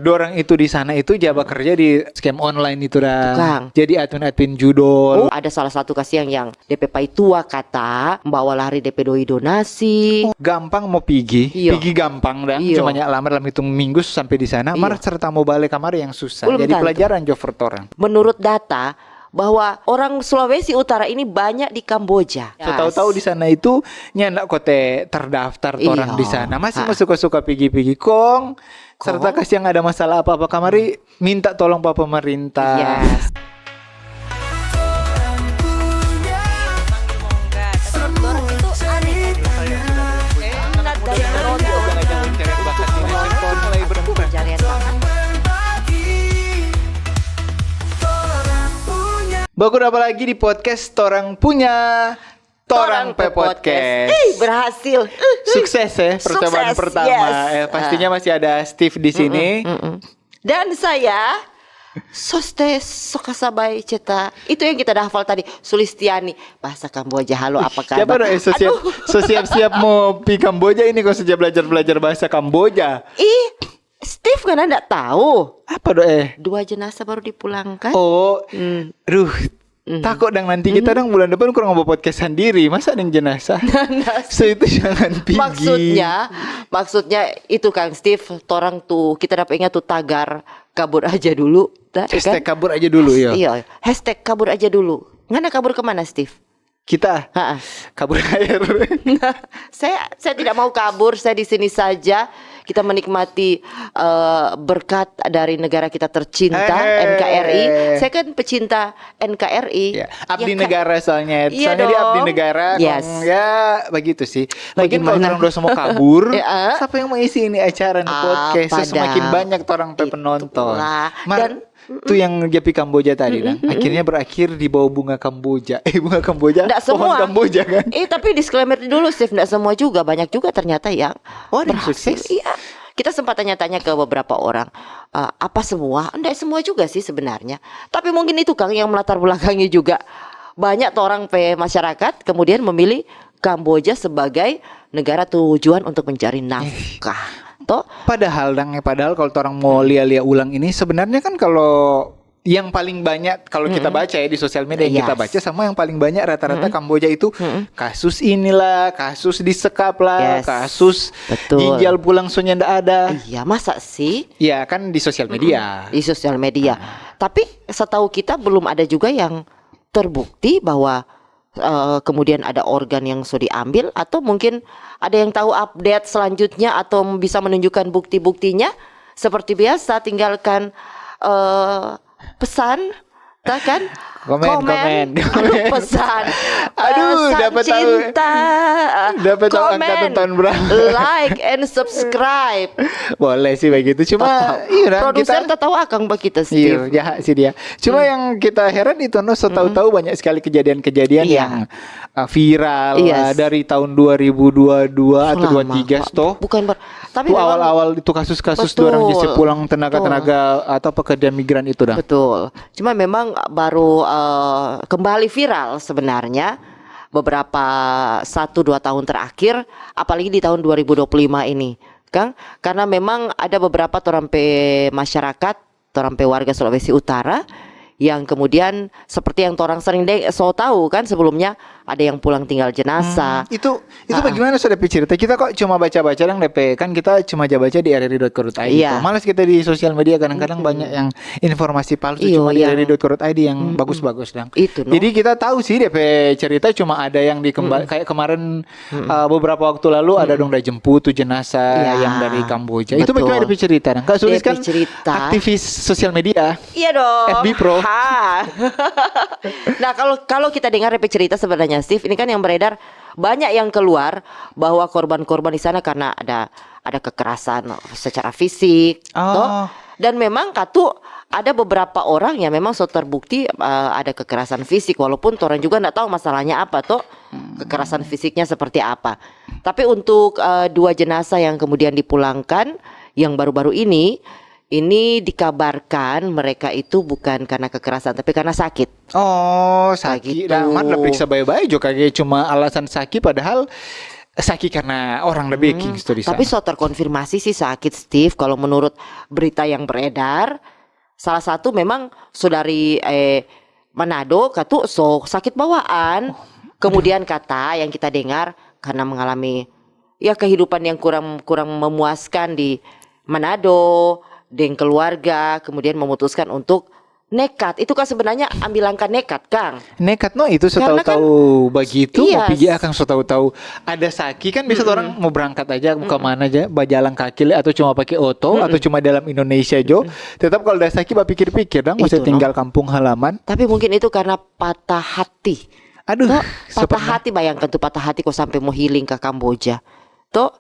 Dorang itu di sana itu jaba kerja di scam online itu dah. Tukang. Jadi admin judul. Ada salah satu kasihan yang DP pai tua kata bawa lari DP doi donasi. Gampang mau pergi, Iya. pergi gampang dah. Iya. Cuma lamar dalam hitung minggu sampai di sana. Iya. Mar serta mau balik kamar yang susah. Belum Jadi tentu. pelajaran jo for orang. Menurut data bahwa orang Sulawesi Utara ini banyak di Kamboja. So tahu-tahu di sana itu nyandak kote terdaftar Iya. orang di sana. Masih mau suka-suka pergi-pergi kong. Serta kasih yang ada masalah apa-apa kamari minta tolong pak pemerintah. Yes. Bagus apa lagi di podcast Torang punya Torang Pe Podcast. Berhasil. Sukses ya percobaan Sukses, pertama. yes. Pastinya masih ada Steve di sini. Dan saya Soste Sokasabai Ceta. Itu yang kita dah hafal tadi. Sulistiani bahasa Kamboja. Halo apa kabar? Siapa dong siap mau pi Kamboja ini kok sejak belajar bahasa Kamboja. Steve kan enggak tahu. Apa doh 2 jenazah baru dipulangkan. Oh, takut dang nanti kita dong bulan depan kurang mau podcast sendiri. Masa ada yang jenazah? So itu jangan pergi. Maksudnya itu Kang Steve, torang tuh kita dapat ingat tuh tagar kabur aja dulu. Hashtag kabur aja dulu ya. Iya, hashtag kabur aja dulu. Ngana kabur kemana Steve? Kita kabur air. Saya tidak mau kabur, saya di sini saja. Kita menikmati berkat dari negara kita tercinta, NKRI. Saya kan pecinta NKRI. Ya, abdi negara soalnya. Iya soalnya dia abdi dong. negara. Yes. Ya begitu sih. Lagian kalau Bagaimana? orang udah semua kabur, Ya. siapa yang mengisi ini acara nih podcast? So, semakin banyak orang penonton. Dan itu yang Japi Kamboja tadi kan. Akhirnya berakhir di bawah bunga Kamboja. Bunga Kamboja. Nggak Pohon semua. Kamboja kan. Tapi disclaimer dulu Steve, nggak semua juga, banyak juga ternyata yang ada yang berhasil. sukses? Iya. Kita sempat tanya-tanya ke beberapa orang, apa semua? Enggak semua juga sih sebenarnya. Tapi mungkin itu Kang yang melatar belakangi juga banyak orang masyarakat kemudian memilih Kamboja sebagai negara tujuan untuk mencari nafkah. Toh Padahal kalau orang mau lihat ulang ini sebenarnya kan kalau yang paling banyak kalau kita baca ya di sosial media yang kita baca sama yang paling banyak rata-rata Kamboja itu kasus inilah, kasus disekap lah, Yes. kasus Betul. ginjal pulang sonya ndak ada. iya masa sih Ya kan di sosial media. di sosial media. Tapi setahu kita belum ada juga yang terbukti bahwa kemudian ada organ yang sudah diambil, atau mungkin ada yang tahu update selanjutnya atau bisa menunjukkan bukti-buktinya. Seperti biasa tinggalkan pesan, kan? Komen. Aduh, pesan. Aduh, Pesan dapat tahu. cinta. Dapat tahu Komen, angkatan tahun berapa. like and subscribe. Boleh sih begitu. Cuma iya Produser tak tahu akang kita Iya, Steve. jahat sih dia. Cuma yang kita heran itu tahu-tahu banyak sekali kejadian-kejadian Iya. yang viral Yes. dari tahun 2022 atau Lama, 23 Pak. toh. Bukan tapi Itu memang awal-awal itu kasus-kasus Betul. orang jisi pulang tenaga-tenaga atau pekerja migran itu dah. betul. Cuma memang baru kembali viral sebenarnya beberapa 1-2 tahun terakhir, apalagi di tahun 2025 ini, Kang. Karena memang ada beberapa torampe masyarakat, torampe warga Sulawesi Utara yang kemudian seperti yang orang sering tahu kan sebelumnya ada yang pulang tinggal jenazah. Itu bagaimana sudah cerita? Kita kok cuma baca-baca yang DP kan kita cuma baca di rri.co.id. Iya. Malas kita di sosial media kadang-kadang banyak yang informasi palsu Iyo, cuma di yang- rri.co.id yang bagus-bagus dong. Itu, no? Jadi kita tahu sih DP cerita cuma ada yang kayak kemarin beberapa waktu lalu ada dong udah jemput tuh jenazah Iya. yang dari Kamboja. Itu Betul. bagaimana DP cerita? Kak Sulis DP kan cerita. aktivis sosial media. Iya dong. FB Pro. Nah kalau kita dengar DP cerita sebenarnya Steve, ini kan yang beredar banyak yang keluar bahwa korban-korban di sana karena ada kekerasan secara fisik, toh. Dan memang ada beberapa orang yang memang sudah terbukti ada kekerasan fisik, walaupun orang juga nggak tahu masalahnya apa toh, kekerasan fisiknya seperti apa. Tapi untuk 2 jenazah yang kemudian dipulangkan yang baru-baru ini dikabarkan mereka itu bukan karena kekerasan tapi karena sakit. Oh, sakit. Gitu. Nah, periksa baik-baik juga kayak cuma alasan sakit padahal sakit karena orang lebih king di sana. Tapi so terkonfirmasi sih sakit Steve. Kalau menurut berita yang beredar, salah satu memang saudari Manado katu so sakit bawaan. Kemudian kata yang kita dengar karena mengalami ya kehidupan yang kurang memuaskan di Manado dengan keluarga, kemudian memutuskan untuk nekat. Itu kan sebenarnya ambil langkah nekat, Kang. Nekat no itu setahu-tahu begitu iya, mau pergi akan setahu-tahu ada saki kan bisa orang mau berangkat aja ke mana aja berjalan kaki atau cuma pakai oto atau cuma dalam Indonesia jo. Tetap kalau ada saki pikir-pikir dong masih tinggal kampung halaman. Tapi mungkin itu karena patah hati. Aduh, patah hati, bayangkan tuh patah hati kok sampai mau healing ke Kamboja. Tuh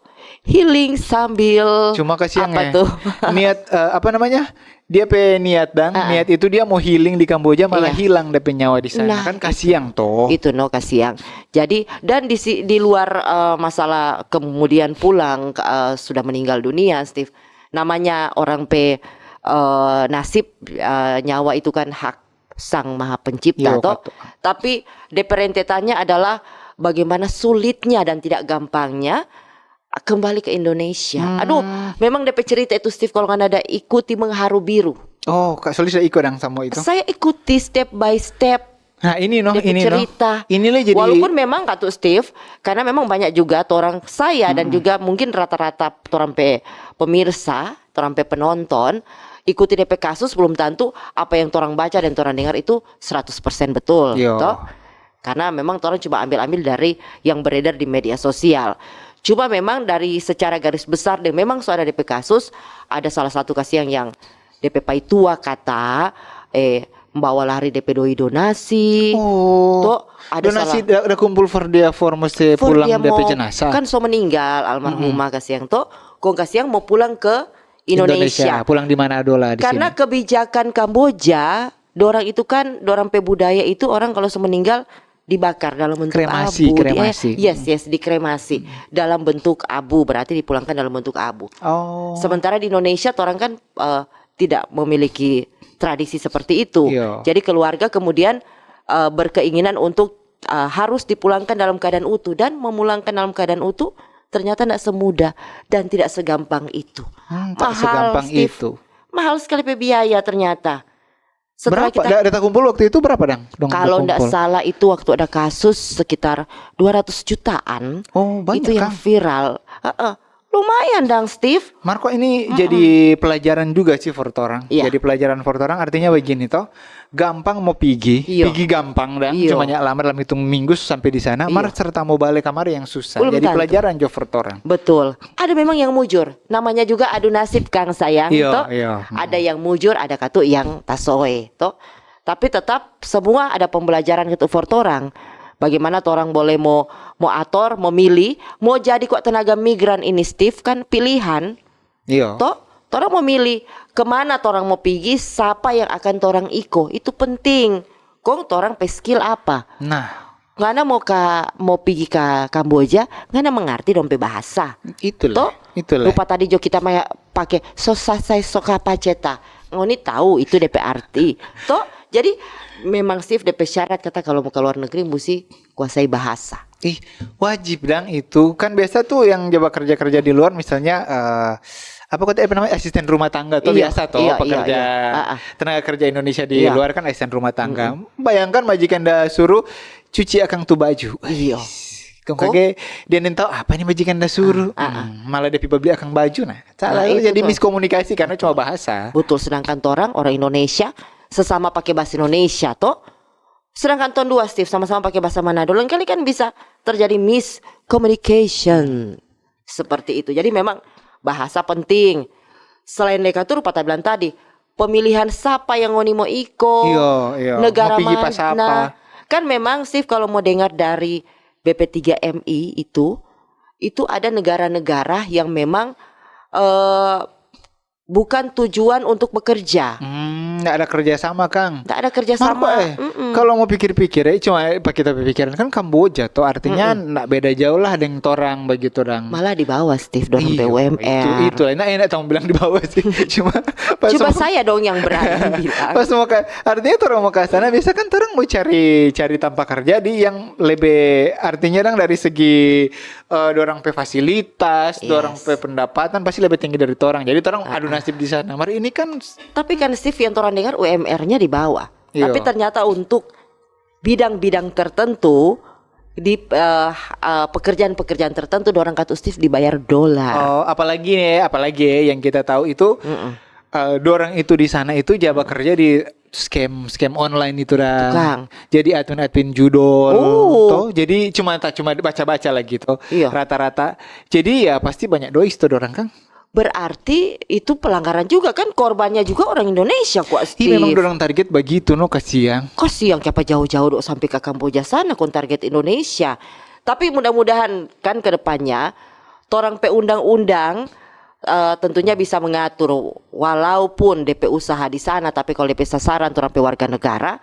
healing sambil cuma kasihan apa tuh? Niat apa namanya? Dia niat niat itu dia mau healing di Kamboja malah hilang DP nyawa di sana. Nah, kan kasihan toh. Itu kasihan. Jadi dan di luar masalah kemudian pulang sudah meninggal dunia, Steve. Namanya orang nasib nyawa itu kan hak Sang Maha Pencipta toh. Tapi DP rentetannya adalah bagaimana sulitnya dan tidak gampangnya kembali ke Indonesia. Aduh, memang DP cerita itu Steve kalau nggak ada ikuti Mengharu Biru. Oh, Kak Soli sudah ikut sama itu. Saya ikuti step by step. Nah ini ini cerita. Inilah jadi. Walaupun memang Kak Steve, karena memang banyak juga orang saya dan juga mungkin rata-rata orang pemirsa, orang penonton ikuti DP kasus belum tentu apa yang orang baca dan orang dengar itu 100% betul. Toh? Karena memang orang coba ambil dari yang beredar di media sosial. Cuma memang dari secara garis besar dan memang sudah DP kasus ada salah satu kasus yang DP Paitua kata membawa lari DP doi donasi. Tuh ada donasi ada kumpul for mesti pulang DP jenazah. Kan so meninggal almarhumah kasih yang kong kasih yang mau pulang ke Indonesia. Pulang di Manado lah di karena sini. Kebijakan Kamboja, dorang itu kan dorang budaya itu orang kalau meninggal dibakar dalam bentuk kremasi, abu. Kremasi. Yes, dikremasi dalam bentuk abu, berarti dipulangkan dalam bentuk abu. Sementara di Indonesia orang kan tidak memiliki tradisi seperti itu. Jadi keluarga kemudian berkeinginan untuk harus dipulangkan dalam keadaan utuh dan memulangkan dalam keadaan utuh ternyata tidak semudah dan tidak segampang itu. Mahal, Steve. Itu. Mahal sekali biaya ternyata. Setelah berapa? Data kumpul waktu itu berapa dong? Kalau tidak salah itu waktu ada kasus sekitar 200 jutaan. Oh banyak itu yang viral. Lumayan dong Steve. Marco ini jadi pelajaran juga sih for orang. Jadi pelajaran for orang artinya begini toh. Gampang mau pergi gampang dan cuma lama dalam hitung minggu sampai di sana. Serta mau balik kamar yang susah. Jadi pelajaran jo for orang. Betul. Ada memang yang mujur. Namanya juga adu nasib Kang sayang. Ada yang mujur, ada katu yang tasoe toh. Tapi tetap semua ada pembelajaran gitu for orang. Bagaimana orang boleh mau ator, mau milih, mau jadi kok tenaga migran ini Steve kan pilihan. Toh orang mau milih kemana orang mau pergi, siapa yang akan orang iko itu penting. Kong orang skill apa? Nah, ngana mau pergi ke Kamboja, ngana mengerti dompe bahasa. Itulah. Lupa tadi jo kita pakai sosasai sokapaceta. Ngoni tahu itu DP arti. Toh jadi memang Steve DP syarat kata kalau mau ke luar negeri mesti kuasai bahasa. Wajib dong itu. Kan biasa tuh yang coba kerja di luar misalnya apa namanya asisten rumah tangga tuh biasa tuh pekerja tenaga kerja Indonesia di luar kan asisten rumah tangga. Bayangkan majikan dah suruh cuci akang tuh baju. Kage dia tahu apa nih majikan dah suruh. Malah dia beli akang baju salah jadi miskomunikasi karena cuma bahasa. Betul, sedangkan orang Indonesia sesama pakai bahasa Indonesia toh. Sedangkan ton dua Steve sama-sama pakai bahasa Manado, lain kali kan bisa terjadi miscommunication seperti itu. Jadi memang bahasa penting. Selain dekatur Pak bilang tadi, pemilihan siapa yang ngoni mau iko, negara mana. Kan memang Steve kalau mau dengar dari BP3MI itu ada negara-negara yang memang bukan tujuan untuk bekerja. Nggak ada kerjasama, Kang. Nggak ada kerjasama. Kalau mau pikir-pikir ya, cuma kita pikiran kan Kamboja tuh artinya nggak beda jauh lah dengan torang begitu orang. Malah di bawah Steve dorang BUMR. Itu enak tahu bilang di bawah sih. Cuma saya dong yang berani bilang. Pas mau artinya orang mau ke sana biasa kan orang mau cari tanpa kerja di yang lebih artinya orang dari segi dorang pe fasilitas, dorang pe pendapatan pasti lebih tinggi dari orang. Jadi orang adu nasib di sana. Mari ini kan tapi kan Steve yang orang dengar UMR-nya di bawah. Iyo. Tapi ternyata untuk bidang-bidang tertentu di pekerjaan-pekerjaan tertentu orang kata Steve dibayar dolar. Oh, apalagi yang kita tahu itu dorang itu di sana itu jaba kerja di scam online itu dah. Tukang. Jadi admin judol toh. Jadi cuma baca-baca lagi toh. Iya. Rata-rata. Jadi ya pasti banyak dois tuh dorang, Kang. Berarti itu pelanggaran juga kan, korbannya juga orang Indonesia kok Steve. Iya memang dorang target begitu no kasihan. Kasihan siapa jauh-jauh dok sampai ke Kamboja sana kon target Indonesia. Tapi mudah-mudahan kan ke depannya torang pe undang-undang tentunya bisa mengatur walaupun DP usaha di sana tapi kalau DP sasaran torang pe warga negara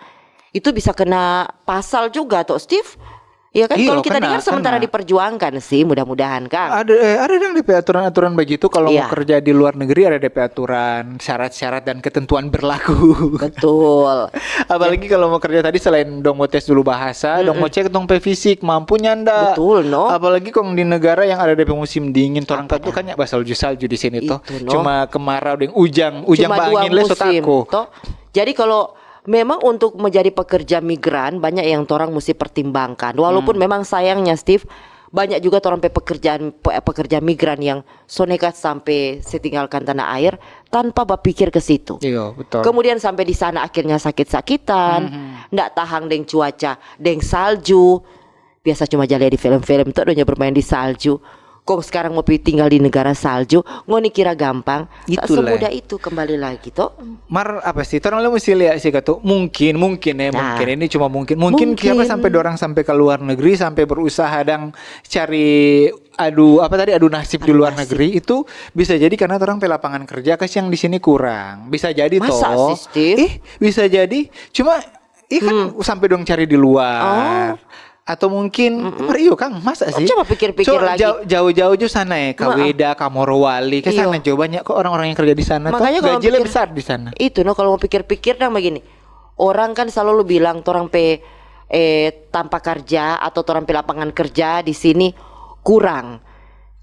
itu bisa kena pasal juga toh Steve. Ya kan Iyo, kalau kita dengar sementara diperjuangkan sih mudah-mudahan Kang. Ada yang DP aturan-aturan begitu kalau mau kerja di luar negeri ada DP aturan, syarat-syarat dan ketentuan berlaku. Betul. Apalagi kalau mau kerja tadi selain dong mau tes dulu bahasa, dong mau cek dong pe fisik mampu nyanda. Betul no. Apalagi kalau di negara yang ada DP musim dingin, orang tuh kan ya salju di sini toh. No. Cuma kemarau dengan ujang cuma bangin le sotako. Jadi kalau memang untuk menjadi pekerja migran banyak yang orang mesti pertimbangkan. Walaupun memang sayangnya Steve banyak juga orang pekerja migran yang so nekat sampai setinggalkan tanah air tanpa berpikir ke situ. Iya, betul. Kemudian sampai di sana akhirnya sakit-sakitan, ndak tahan deng cuaca, deng salju. Biasa cuma jalan di film-film tuh udah bermain di salju. Kok sekarang mau tinggal di negara salju, ngoni kira gampang, tak semudah itu kembali lagi toh. Mar apa sih? Orang lu mesti lihat sih kata mungkin ini cuma mungkin siapa sampai dorang sampai ke luar negeri sampai berusaha dan cari adu nasib di luar negeri itu bisa jadi karena orang pe lapangan kerja kas yang di sini kurang. Bisa jadi masa toh. Sih, Steve? Bisa jadi cuma kan sampai dong cari di luar. Atau mungkin Mario Kang masa sih? Coba pikir-pikir lagi. Jauh-jauh sana ya, Kaweda, Kamorowali, ke sana coba banyak kok orang-orang yang kerja di sana. Makanya toh gajinya besar di sana. Itu kalau mau pikir-pikir dong begini. Orang kan selalu bilang orang pe tanpa kerja atau orang pe lapangan kerja di sini kurang.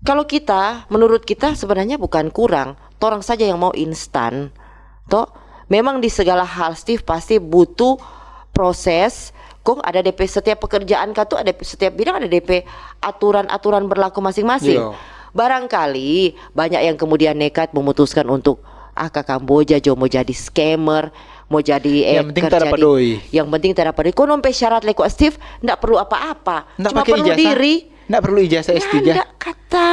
Kalau kita, menurut kita sebenarnya bukan kurang, orang saja yang mau instan. Toh memang di segala hal Steve pasti butuh proses. Kok ada DP setiap pekerjaan tuh ada setiap bidang ada DP aturan-aturan berlaku masing-masing. Yo. Barangkali banyak yang kemudian nekat memutuskan untuk ke Kamboja mau jadi scammer, mau jadi yang penting kerja yang penting tidak perlu. Kok nompe syarat leko Steve enggak perlu apa-apa. Cuma perlu ijazah. Diri. Enggak perlu ijazah S3. Enggak kata.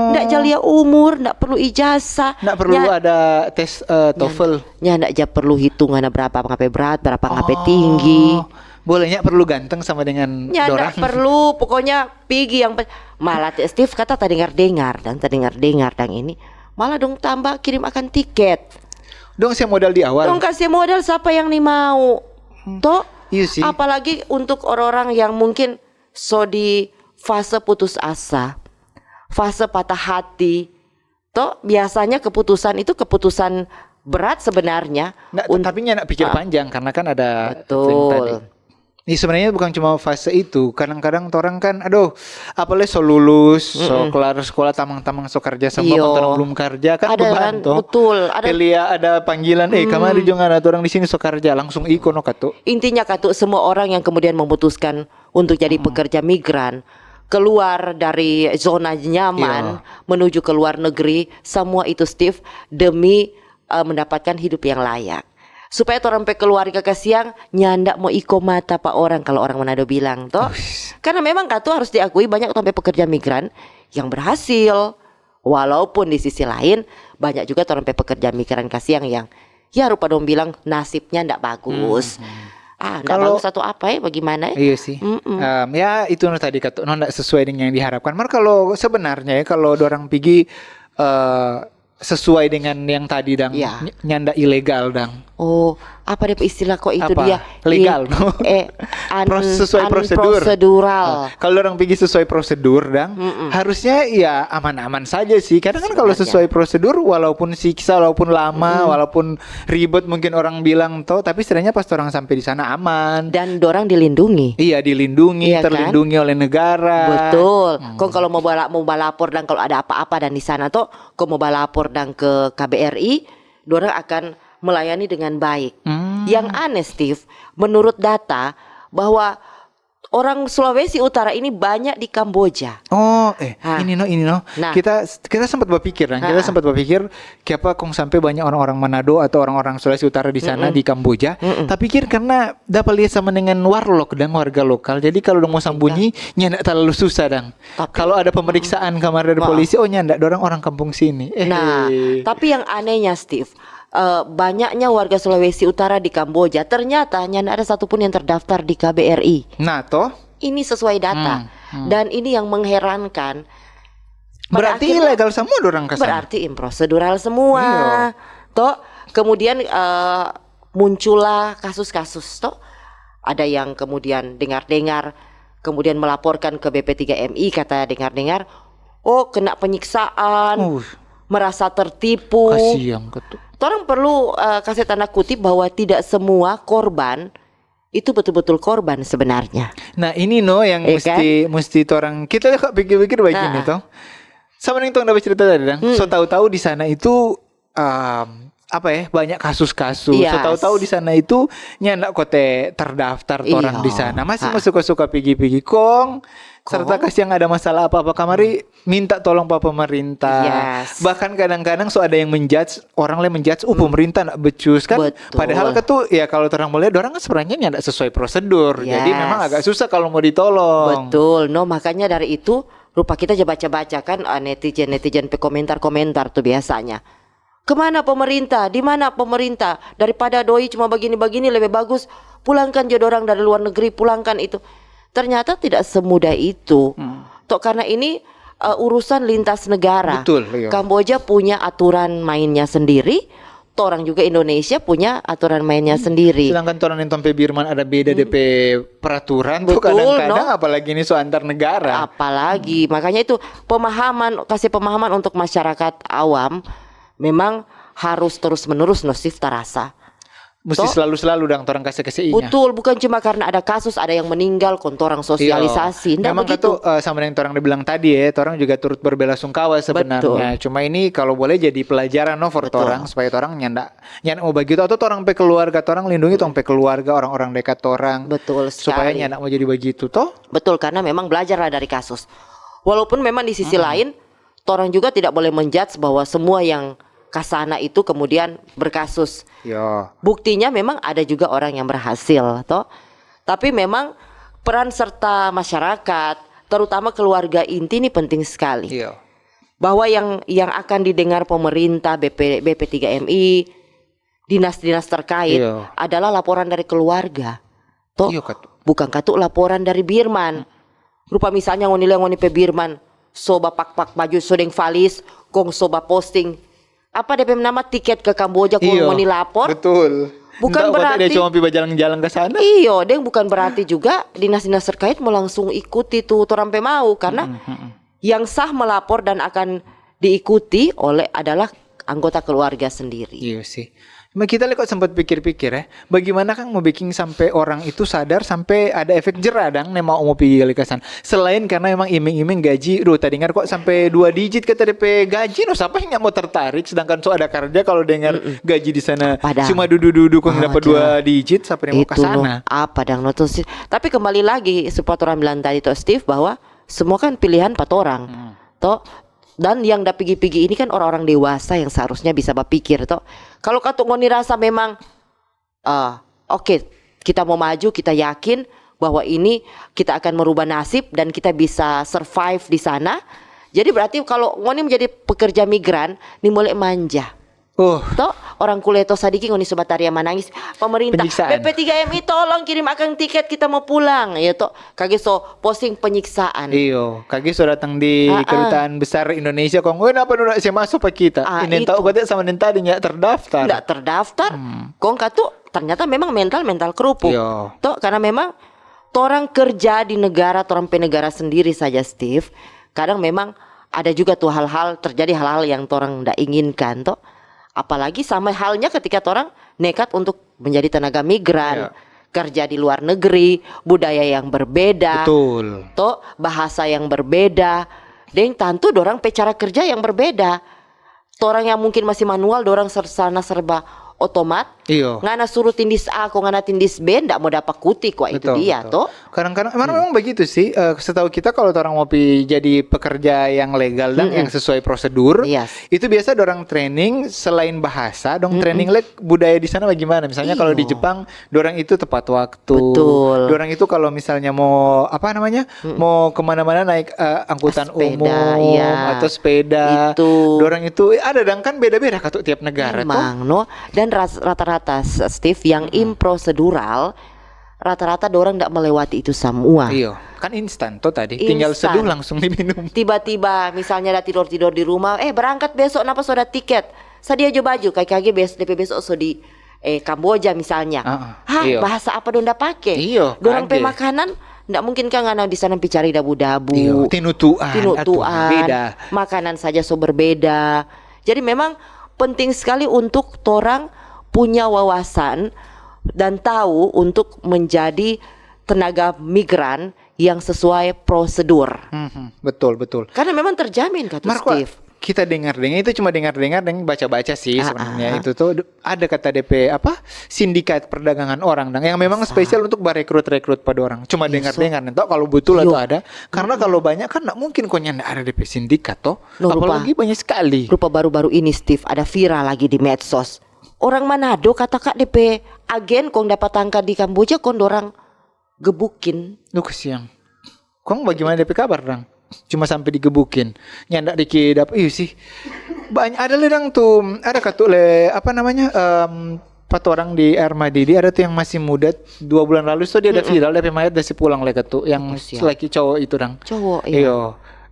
Enggak jalia umur, enggak perlu ijazah. Enggak perlu ada tes TOEFL. Enggak perlu hitungan berapa ngape berat, berapa ngape tinggi. Bolehnya perlu ganteng sama dengan dorang. Ya perlu, pokoknya pigi yang malah Steve kata tadi dengar dan ini malah dong tambah kirim akan tiket. Dong saya modal di awal. Dong kasih modal siapa yang nih mau. Toh, iya sih. Apalagi untuk orang-orang yang mungkin di fase putus asa, fase patah hati. Toh biasanya keputusan itu keputusan berat sebenarnya. Tapi nak pikir panjang karena kan ada betul. Ini sebenarnya bukan cuma fase itu. Kadang-kadang orang kan apalagi lulus, kelar sekolah tamang-tamang kerja sama orang belum kerja kan beban toh. Betul. Ada panggilan kamari jangan ada orang di sini kerja langsung ikono katu. Intinya katu semua orang yang kemudian memutuskan untuk jadi pekerja migran keluar dari zona nyaman menuju ke luar negeri, semua itu Steve demi mendapatkan hidup yang layak. Supaya orang pe keluarga ke siang nyandak mau iko mata pak orang kalau orang Manado bilang toh. Karena memang katu harus diakui banyak orang pekerja migran yang berhasil. Walaupun di sisi lain banyak juga orang pe pekerja migran ke siang yang ya rupa dong bilang nasibnya ndak bagus. Ndak bagus atau apa ya bagaimana ya? Iya sih. Ya itu tadi kata ndak sesuai dengan yang diharapkan. Mar kalau sebenarnya kalau orang pergi sesuai dengan yang tadi dang Ya. nyanda ilegal dang. Oh, apa dia istilah kok itu Apa? dia? Legal, no? Sesuai prosedur. Prosedural. Kalau orang pergi sesuai prosedur dang, harusnya ya aman-aman saja sih. Karena kan kalau sesuai prosedur, walaupun siksa, walaupun lama, walaupun ribet mungkin orang bilang toh, tapi setidaknya pas orang sampai di sana aman. Dan dorang dilindungi. Iya, dilindungi, Iya kan? terlindungi oleh negara. Betul. Kok kalau mau lapor dan kalau ada apa-apa dan di sana tuh, kok mau lapor dan ke KBRI, dorang akan melayani dengan baik. Yang aneh Steve, menurut data bahwa orang Sulawesi Utara ini banyak di Kamboja. Oh, Hah. ini no. Nah. Kita sempat berpikir, kan? Kita sempat berpikir, kenapa kong sampai banyak orang-orang Manado atau orang-orang Sulawesi Utara di sana di Kamboja. Tak pikir karena dapat lihat sama dengan warlock dan warga lokal. Jadi kalau udah mau sembunyi, nyandak terlalu susah dang. Kalau ada pemeriksaan kamar dari polisi, oh nyandak, orang kampung sini. Nah, tapi yang anehnya Steve, banyaknya warga Sulawesi Utara di Kamboja ternyata nggak ada satupun yang terdaftar di KBRI. Nah, toh Ini sesuai data dan ini yang mengherankan. Pada berarti akhirnya- ilegal semua orang kesana. Berarti improsedural semua. Iya. Toh kemudian muncullah kasus-kasus toh. Ada yang kemudian dengar-dengar kemudian melaporkan ke BP3MI, kata dengar-dengar, oh kena penyiksaan, merasa tertipu. Kasihan ketuk. Orang perlu kasih tanda kutip bahwa tidak semua korban itu betul-betul korban sebenarnya. Nah, ini yang mesti orang kita kok pikir-pikir begini toh. Sama yang dapat cerita tadi dang. So tahu-tahu di sana itu banyak kasus-kasus. Yes. So tahu-tahu di sana itu nyandak kote terdaftar orang di sana. Masih suka-suka pergi-pergi kong. Serta kasih yang ada masalah apa-apa kamari minta tolong pak pemerintah. Yes. Bahkan kadang-kadang ada yang menjudge, orang lain menjudge, pemerintah nak becus kan. Betul. Padahal itu ya kalau orang boleh, orang kan sebenarnya nggak sesuai prosedur. Yes. Jadi memang agak susah kalau mau ditolong. Betul, makanya dari itu rupa kita aja baca-baca kan netizen komentar-komentar tuh biasanya. Kemana pemerintah? Di mana pemerintah? Daripada doi cuma begini-begini lebih bagus pulangkan jodoh orang dari luar negeri, pulangkan itu. Ternyata tidak semudah itu. Toh karena ini urusan lintas negara. Betul, iya. Kamboja punya aturan mainnya sendiri. Toh orang juga Indonesia punya aturan mainnya sendiri. Sedangkan orang yang sampai Birman ada beda DP peraturan tuh Betul, kadang-kadang apalagi ini antar negara. Apalagi makanya itu kasih pemahaman untuk masyarakat awam memang harus terus-menerus Steve terasa. Mesti selalu orang kasih inya. Betul, bukan cuma karena ada kasus, ada yang meninggal, kontorang sosialisasi. Nggak Memang begitu. sama yang orang dibilang tadi ya, orang juga turut berbelasungkawa sebenarnya. Cuma ini kalau boleh jadi pelajaran for orang supaya orang nyandak mau begitu atau orang pe keluarga, orang lindungi pe keluarga, orang-orang dekat orang. Betul sekali. Supaya nyandak mau jadi begitu toh. Betul, karena memang belajarlah dari kasus. Walaupun memang di sisi lain, orang juga tidak boleh menjudge bahwa semua yang kasana itu kemudian berkasus. Yo. Buktinya memang ada juga orang yang berhasil toh. Tapi memang peran serta masyarakat, terutama keluarga inti ini penting sekali. Iya. Bahwa yang akan didengar pemerintah, BP3MI, dinas-dinas terkait adalah laporan dari keluarga. Toh bukan katuk laporan dari Birman. Rupa misalnya ngoni pe Birman, soba pak baju sodeng valis, kong soba posting apa DP nama tiket ke Kamboja kong ngoni lapor. Betul. Bukan berarti dia cuma piba jalan-jalan ke sana. Iyo, deng bukan berarti juga dinas-dinas terkait mau langsung ikuti tuh orang pe mau karena yang sah melapor dan akan diikuti oleh adalah anggota keluarga sendiri. Iya sih. Kita kok sempat pikir-pikir ya, bagaimana Kang mau bikin sampai orang itu sadar sampai ada efek jerah dang mau pergi ke sana. Selain karena emang iming-iming gaji, tadi dengar kok sampai 2 digit kata DP gaji, siapa yang mau tertarik sedangkan ada kerja kalau dengar gaji di sana cuma duduk-duduk kok dapat 2 digit, siapa yang mau ke sana. Apa dang notus. Tapi kembali lagi seperti orang bilang tadi toh Steve bahwa semua kan pilihan 4 orang. Toh dan yang dah pigi-pigi ini kan orang-orang dewasa yang seharusnya bisa berpikir toh. Kalau katuk ngoni rasa memang oke, kita mau maju, kita yakin bahwa ini kita akan merubah nasib dan kita bisa survive di sana. Jadi berarti kalau ngoni menjadi pekerja migran, ini mulai manja. Toh orang kuleto sadiki ngoni sobat Arya manangis pemerintah Penyiksaan. BP3MI tolong kirim akang tiket kita mau pulang ya toh kage so posting penyiksaan. Iyo, kaki sudah datang di kedutaan besar Indonesia kok kenapa nuna saya masuk pak kita? Ini tahu kata sama nenta nggak terdaftar. Nggak terdaftar. Kong katu ternyata memang mental kerupuk. Iyo. Toh karena memang orang kerja di negara, orang penegara sendiri saja Steve. Kadang memang ada juga tuh terjadi hal-hal yang orang tidak inginkan toh. Apalagi sama halnya ketika orang nekat untuk menjadi tenaga migran, kerja di luar negeri, budaya yang berbeda, Betul. toh bahasa yang berbeda, dan tentu dorang cara kerja yang berbeda. Orang yang mungkin masih manual, dorang sana serba otomat. Iyo. Ngana suruh tindis A, kok ngana tindis B, ndak mau dapat kutik, wah itu dia toh. Kadang-kadang memang begitu sih. Setahu kita kalau orang mau jadi pekerja yang legal dan yang sesuai prosedur, itu biasa orang training selain bahasa, training budaya di sana bagaimana. Misalnya kalau di Jepang, orang itu tepat waktu. Betul. Orang itu kalau misalnya mau mau kemana-mana naik angkutan umum atau sepeda, orang itu ada kan beda-beda kata tiap negara memang, no. Dan rata-rata Steve yang improsedural rata-rata dorang tidak melewati itu semua. Iya, kan instan tuh tadi. Tinggal seduh langsung diminum. Tiba-tiba misalnya ada tidur di rumah, berangkat besok napa sudah tiket. Sadia jo baju kayak DP besok so di Kamboja misalnya. Iyo. Bahasa apa donda pakai? Iyo, dorang pe makanan ndak mungkin kan ngana di sana bicari dabu-dabu. Iyo, tinutuan. Beda. Makanan saja so berbeda. Jadi memang penting sekali untuk orang punya wawasan dan tahu untuk menjadi tenaga migran yang sesuai prosedur. Betul. Karena memang terjamin kata Steve. Kita dengar-dengar itu cuma dengar-dengar dan baca-baca sih sebenarnya itu tuh ada kata DP sindikat perdagangan orang yang memang spesial untuk merekrut pada orang. Cuma dengar-dengar nanti kalau betul atau ada. Karena kalau banyak kan nggak mungkin kok nyanda ada DP sindikat toh. Apalagi banyak sekali. Rupa baru-baru ini Steve ada viral lagi di medsos. Orang Manado kata Kak DP agen kong dapat angkat di Kamboja kong dorang gebukin. Lu kesiang. Kong bagaimana DP kabar dong? Cuma sampai digebukin. Nyandak dikit iya sih. Banyak ada ledang tuh. Ada katu empat orang di Armadidi ada tuh yang masih muda 2 bulan lalu so dia ada viral DP mayat dasi pulang katu yang lagi cowok itu dong. Cowok iya. Iyo.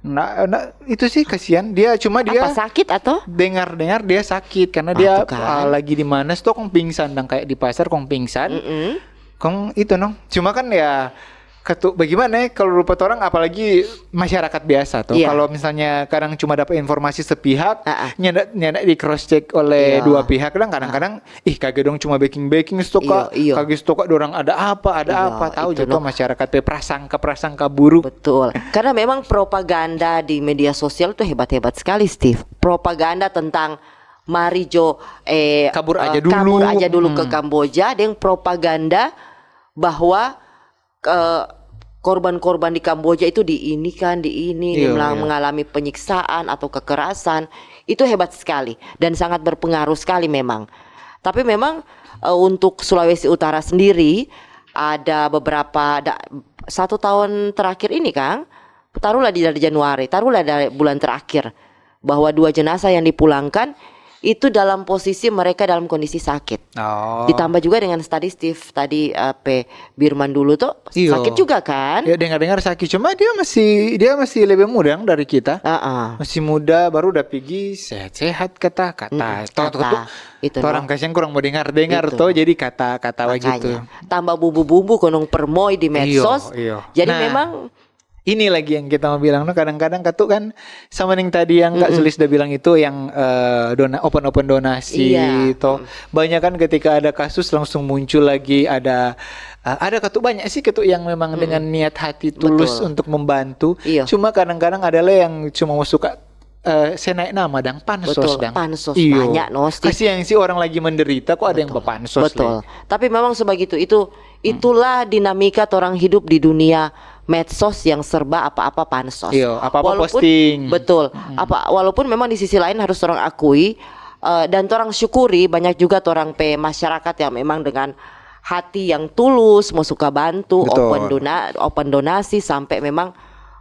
Nah, itu sih kasihan dia apa sakit atau dengar dia sakit karena dia lagi di mana stok kong pingsan dan kayak di pasar kong pingsan kong itu cuma kan ya bagaimana kalau rupa orang apalagi masyarakat biasa tuh kalau misalnya kadang cuma dapat informasi sepihak nyandak di cross check oleh dua pihak kadang-kadang kagak dong cuma baking stok kagak stok dorang ada apa tahu juga masyarakat prasangka buruk. Betul. Karena memang propaganda di media sosial tuh hebat-hebat sekali Steve. Propaganda tentang mari kabur aja dulu ke Kamboja dengan propaganda bahwa korban-korban di Kamboja itu mengalami penyiksaan atau kekerasan. Itu hebat sekali dan sangat berpengaruh sekali memang. Tapi memang untuk Sulawesi Utara sendiri ada beberapa 1 tahun terakhir ini Kang, taruhlah dari Januari, taruhlah dari bulan terakhir bahwa 2 jenazah yang dipulangkan itu dalam posisi mereka dalam kondisi sakit. Ditambah juga dengan statistik tadi Birman dulu tuh sakit juga kan? Ya dengar sakit, cuma dia masih lebih muda dari kita. Masih muda baru udah pergi sehat-sehat kata. Itu orang kasihan kurang mau dengar tuh jadi kata begitu. Tambah bumbu-bumbu konong permoy di medsos. Jadi memang ini lagi yang kita mau bilang kadang-kadang katu kan sama yang tadi yang Kak Sulis udah bilang itu yang open donasi toh banyak kan ketika ada kasus langsung muncul lagi ada katu banyak sih katu yang memang dengan niat hati tulus untuk membantu. Cuma kadang-kadang adalah yang cuma mau suka saya naik nama pansos pansos banyak kasihan sih orang lagi menderita kok ada yang berpansos. Tapi memang sebegitu itulah dinamika orang hidup di dunia medsos yang serba apa-apa pansos. Apa-apa posting. Betul. Walaupun memang di sisi lain harus orang akui dan orang syukuri banyak juga orang masyarakat yang memang dengan hati yang tulus mau suka bantu, open donasi sampai memang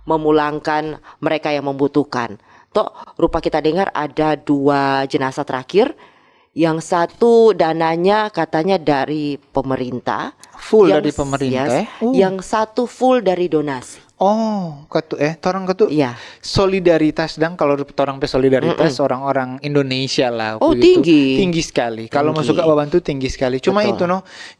memulangkan mereka yang membutuhkan. Toh rupa kita dengar ada 2 jenazah terakhir Yang satu dananya katanya dari pemerintah, Full yang dari pemerintah. yang satu full dari donasi. Oh, torang ketu Iya. solidaritas dan kalau torang pe solidaritas orang-orang Indonesia lah. Oh, begitu. tinggi. Tinggi sekali. Kalau Tinggi. masuk ke babantu tinggi sekali. Cuma Betul. itu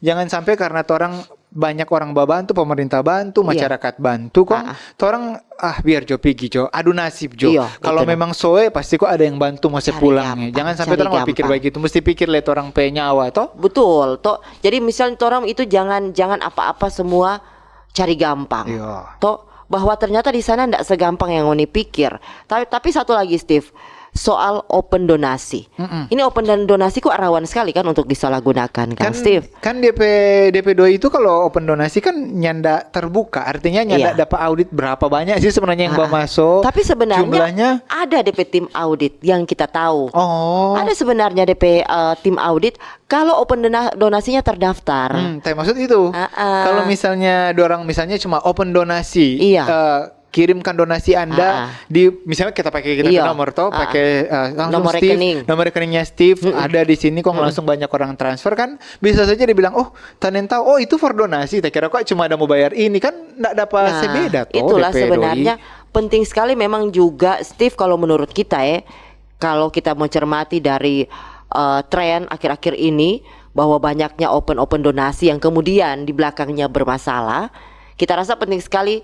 jangan sampai karena torang banyak orang babantu, pemerintah bantu, Iya. masyarakat bantu kok. Torang biar jo pergi jo, adu nasib jo. Iya, Kalau itu memang soe pasti kok ada yang bantu mau Cari sepulangnya. gampang, Jangan sampai cari torang mau pikir gampang. begitu. Mesti pikir lihat orang pe nyawa toh. Betul, toh. Jadi misalnya orang itu jangan apa-apa semua cari gampang. Iya. Toh bahwa ternyata di sana tidak segampang yang Oni pikir. Tapi satu lagi Steve, soal open donasi. Ini open dan donasi kok rawan sekali kan untuk disalahgunakan kan, Steve? Kan DP2 itu kalau open donasi kan nyanda terbuka, artinya nyanda Iya. dapat audit berapa banyak sih sebenarnya yang masuk. Tapi sebenarnya jumlahnya. ada DP tim audit yang kita tahu. Oh. Ada sebenarnya DP tim audit kalau open donasinya terdaftar. Tapi maksud itu. Kalau misalnya dorang misalnya cuma open donasi, Iya. Kirimkan donasi Anda di misalnya kita pakai Iya. nomor toh, pakai langsung Nomor Steve, rekening. nomor rekeningnya Steve ada di sini kok langsung banyak orang transfer kan bisa saja dibilang tanen tahu itu for donasi, tak kira kok cuma ada mau bayar ini kan enggak dapat sebeda toh. Itulah DP doi. sebenarnya penting sekali memang juga Steve kalau menurut kita kalau kita mau cermati dari tren akhir-akhir ini bahwa banyaknya open donasi yang kemudian di belakangnya bermasalah, kita rasa penting sekali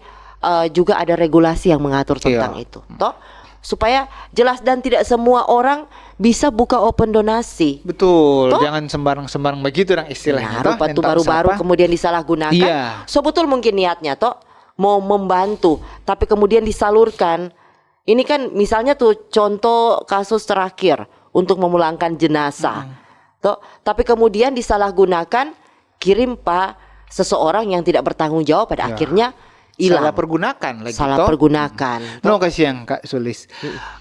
juga ada regulasi yang mengatur tentang itu, toh supaya jelas dan tidak semua orang bisa buka open donasi. Betul, Toh? jangan sembarang begitu orang istilahnya. Rupa tuh baru-baru kemudian disalahgunakan. Iya. So betul mungkin niatnya toh mau membantu, tapi kemudian disalurkan. Ini kan misalnya tuh contoh kasus terakhir untuk memulangkan jenazah. Toh, tapi kemudian disalahgunakan, kirim Pak seseorang yang tidak bertanggung jawab pada akhirnya hilang. Salah pergunakan lagi Salah toh. pergunakan. No kasihan Kak Sulis.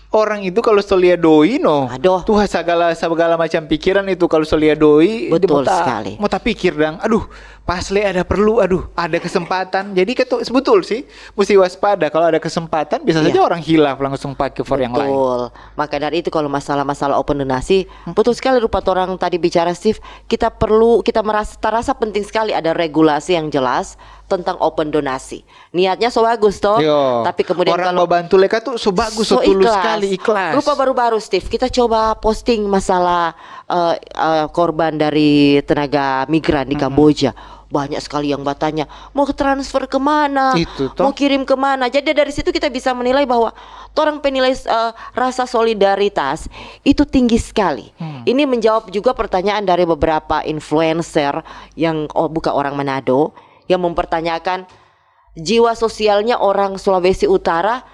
Orang itu kalau solia doi Aduh. tuh segala macam pikiran itu kalau solia doi Betul sekali. Mau tak pikir dang. Aduh, pas ada perlu, ada kesempatan. Jadi betul sih, mesti waspada kalau ada kesempatan bisa saja orang hilaf langsung pakai for yang lain. Betul. Maka dari itu kalau masalah-masalah open donasi, betul sekali rupa orang tadi bicara Steve, kita merasa penting sekali ada regulasi yang jelas tentang open donasi. Niatnya so bagus toh, Yo. tapi kemudian orang kalau bantu mereka tuh so bagus, so tulus sekali ikhlas. Rupa baru-baru Steve, kita coba posting masalah korban dari tenaga migran di Kamboja. Banyak sekali yang bertanya mau transfer kemana, Itu toh. mau kirim kemana. Jadi dari situ kita bisa menilai bahwa orang penilai rasa solidaritas itu tinggi sekali. Ini menjawab juga pertanyaan dari beberapa influencer yang bukan orang Manado yang mempertanyakan jiwa sosialnya orang Sulawesi Utara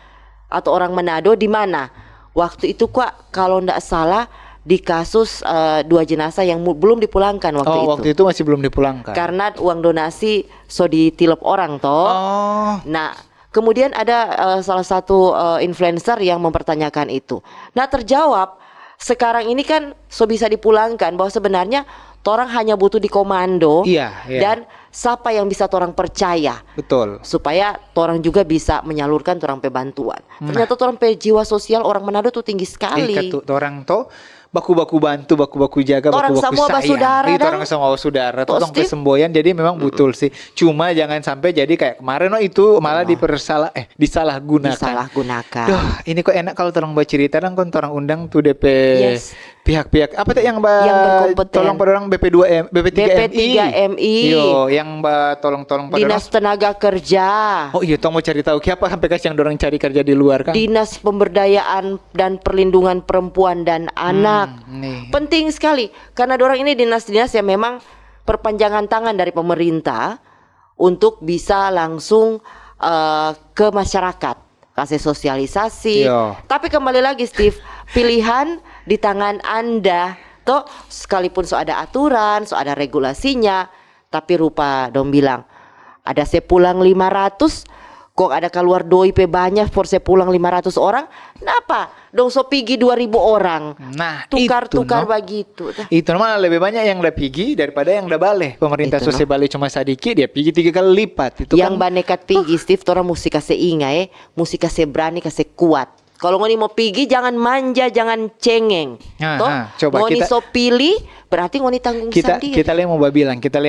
atau orang Manado di mana. Waktu itu kok kalau tidak salah di kasus 2 jenazah yang belum dipulangkan waktu itu. Waktu itu masih belum dipulangkan. Karena uang donasi so ditilep orang toh. Nah, kemudian ada salah satu influencer yang mempertanyakan itu. Nah, terjawab sekarang ini kan so bisa dipulangkan bahwa sebenarnya orang hanya butuh di komando. Iya. Dan siapa yang bisa orang percaya. Betul. Supaya orang juga bisa menyalurkan orang pe bantuan. Ternyata orang pe jiwa sosial orang Manado tuh tinggi sekali. Orang tuh baku-baku bantu, baku-baku jaga, Orang baku-baku semua sayang. basudara Itu dan orang semua saudara, tuh orang positif. kesemboyan. Jadi memang betul sih. Cuma jangan sampai jadi kayak kemarin itu malah disalahgunakan. Duh, ini kok enak kalau tolong baca cerita dan kon orang undang tuh DP pihak-pihak apa tuh yang berkompeten. tolong pada orang BP3MI. BP3MI. Yo, yang tolong-tolong pada Dinas Tenaga Kerja. Oh iya, tolong mau cari tahu siapa sampai kasih yang dorang cari kerja di luar kan? Dinas Pemberdayaan dan Perlindungan Perempuan dan Anak. Nih. Penting sekali karena dorang ini dinas-dinas yang memang perpanjangan tangan dari pemerintah untuk bisa langsung ke masyarakat, kasih sosialisasi. Yo. Tapi kembali lagi Steve, pilihan di tangan Anda. Toh sekalipun so ada aturan, so ada regulasinya, tapi rupa dong bilang ada sepulang 500, kok ada keluar doi pe banyak for sepulang 500 orang. Kenapa? Dong so pigi 2000 orang. Nah, tukar begitu. Itu malah lebih banyak yang udah pigi daripada yang udah balik. Pemerintah Itu, sosial balik cuma sedikit, dia pigi 3 kali lipat. Itu yang kan banekat pigi Steve, orang mesti kasih ingat mesti kasih berani, kasih kuat. Kalau ngoni mau pergi jangan manja, jangan cengeng. Coba ngoni kita so pilih berarti ngoni tanggung sendiri. Kita lihat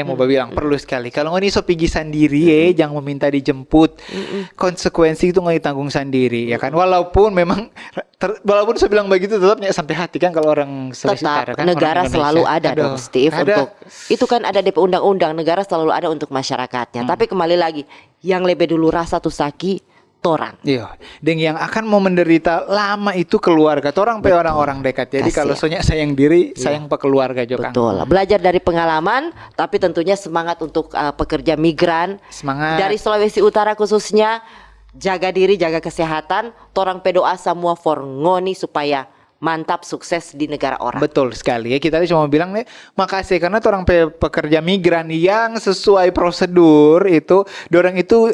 mau babilang, perlu sekali. Kalau ngoni so pergi sendiri jangan meminta dijemput. Konsekuensi itu ngoni tanggung sendiri, ya kan? Walaupun memang walaupun saya bilang begitu tetapnya sampai hati kan kalau orang Sulawesi Utara kan. Negara selalu ada dong Steve untuk itu kan ada DP undang-undang, negara selalu ada untuk masyarakatnya. Tapi kembali lagi, yang lebih dulu rasa tuh saki torang. Iya, dan yang akan mau menderita lama itu keluarga, torang pe orang-orang dekat. Jadi kalau soalnya sayang diri, sayang pe keluarga juga. Betul. Belajar dari pengalaman, tapi tentunya semangat untuk pekerja migran. Semangat. Dari Sulawesi Utara khususnya, jaga diri, jaga kesehatan. Torang pe doa semua for ngoni supaya mantap sukses di negara orang. Betul sekali ya. Kita cuma bilang nih makasih karena orang pekerja migran yang sesuai prosedur itu, dorang itu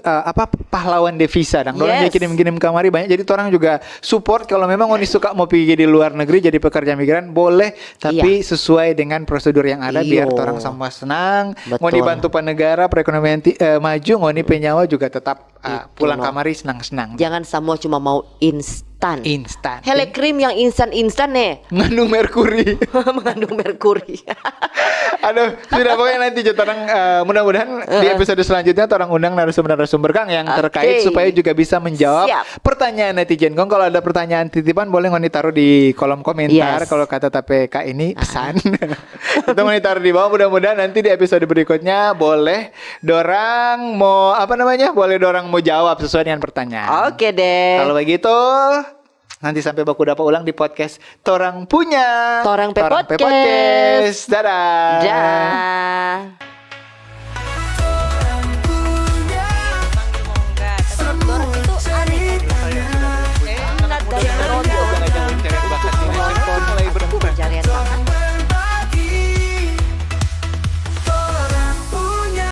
pahlawan devisa dan dorang kirim-kirim kamari banyak. Jadi orang juga support kalau memang ngoni suka mau pergi di luar negeri jadi pekerja migran boleh, tapi sesuai dengan prosedur yang ada biar orang semua senang. Ngoni bantu negara perekonomian maju, ngoni penyawa juga tetap pulang kamari senang-senang. Jangan semua cuma mau instan. Hele krim yang instan nih mengandung merkuri. Mengandung merkuri. Aduh, sudah pokoknya nanti orang mudah-mudahan di episode selanjutnya orang undang narasumber Kang yang terkait supaya juga bisa menjawab pertanyaan netizen. Kong kalau ada pertanyaan titipan boleh ngoni taruh di kolom komentar. Kalau kata TPK ini pesan. Kita ngoni taruh di bawah. Mudah-mudahan nanti di episode berikutnya boleh dorang mau boleh dorang mau jawab sesuai dengan pertanyaan. Oke deh. Kalau begitu nanti sampai baku dapat ulang di podcast Torang Punya Torang Pe Podcast. Dadah.